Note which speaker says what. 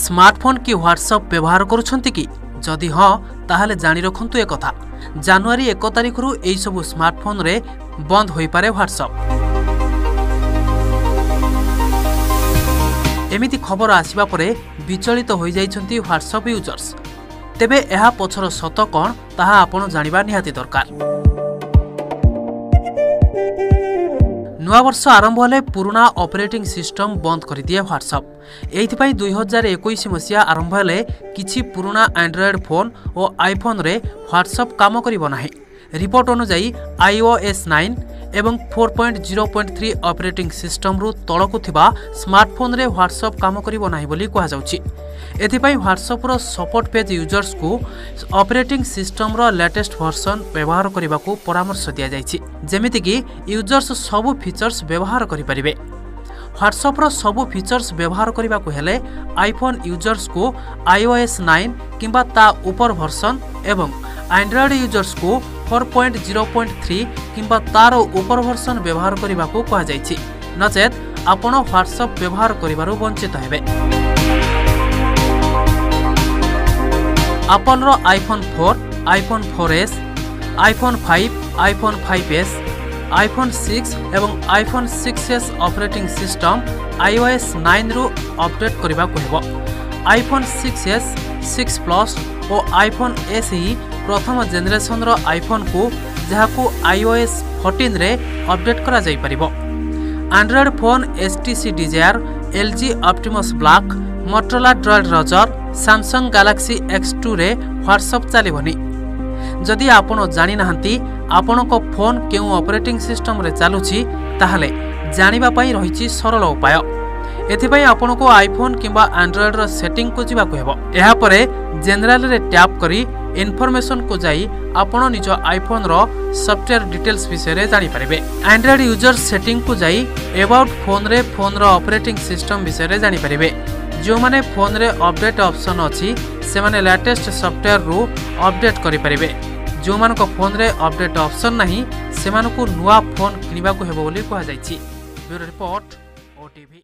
Speaker 1: Smartphone कि WhatsApp व्यवहार करुछंती कि जदि हाँ ताहले जानि रखंतु ए कथा जनवरी 1 तारिख रु एई सब स्मार्टफोन रे बंद होई पारे व्हाट्सएप। एमिति खबर आसिबा परे विचलित होई जाइछंती व्हाट्सएप यूजर्स। तेबे एहा पछर सत कोन ताहा आपण जानिबा निहाती दरकार। नुआ वर्ष आरंभ होले पुराना ऑपरेटिंग सिस्टम बंद कर दिए व्हाट्सएप। एइथिपाई 2021 मसिया आरंभ होले किछि पुराना एंड्रॉयड फोन और आईफोन रे व्हाट्सएप काम करिवो नाही। रिपोर्ट अनुसार iOS 9 एवं 4.0.3 ऑपरेटिंग सिस्टम रु तळकु थिबा स्मार्टफोन रे व्हाट्सएप काम करिवो नाही बोली कहा जाउछि। एथिपाई व्हाट्सएप रो सपोर्ट पेज यूजर्स को ऑपरेटिंग सिस्टम रो लेटेस्ट वर्जन व्यवहार करने को परामर्श दिया जाइछि, जेमिति कि यूजर्स सबु फीचर्स व्यवहार करि परिबे। व्हाट्सएप रो सबु फीचर्स व्यवहार करने को हेले आईफोन यूजर्स को iOS 9 किंबा ता ऊपर वर्जन एवं एंड्रॉयड यूजर्स को 4.0.3 किंबा तार ऊपर वर्जन व्यवहार करने को कहा जाइछि, नचेत आपण व्हाट्सएप व्यवहार करिबारु वंचित हेबे। एप्पल रो iPhone 4, iPhone 4S, iPhone 5, iPhone 5S, iPhone 6 एवं iPhone 6S operating system iOS 9 रु अपडेट करबा को हेबो। आईफोन 6S, 6 प्लस और आईफोन SE प्रथम जेनरेशन रो आईफोन को जहाको iOS 14 रे अपडेट करा जाई परिबो। Android phone HTC Desire, LG Optimus Black, Motorola Droid Razr, Samsung Galaxy X2 रे व्हाट्सएप चलिबनी। जदि आपण जानि नाहंती आपण को फोन केउ ऑपरेटिंग सिस्टम रे चालुछि ताहले जानिबा पई रहिछि सरल उपाय। एथिपई आपण को आईफोन किंबा एंड्रॉयड रो सेटिंग को जिबा को हेबो। एहा परे जनरल रे टैप करी इन्फॉर्मेशन को जाई आपण निज आईफोन रो सॉफ्टवेयर डिटेल्स विषय रे जानि परिबे। एंड्रॉयड यूजर सेटिंग को जाई अबाउट फोन रे फोन रो ऑपरेटिंग सिस्टम विषय रे जानि परिबे। जो माने फोन रे अपडेट ऑप्शन अछि से माने लेटेस्ट सॉफ्टवेयर रु अपडेट करि परिबे। जो मान को फोन रे अपडेट ऑप्शन नहीं से मान को नुआ फोन किनिबा को हेबो बोली कहा जाइछि। Bureau report OTV।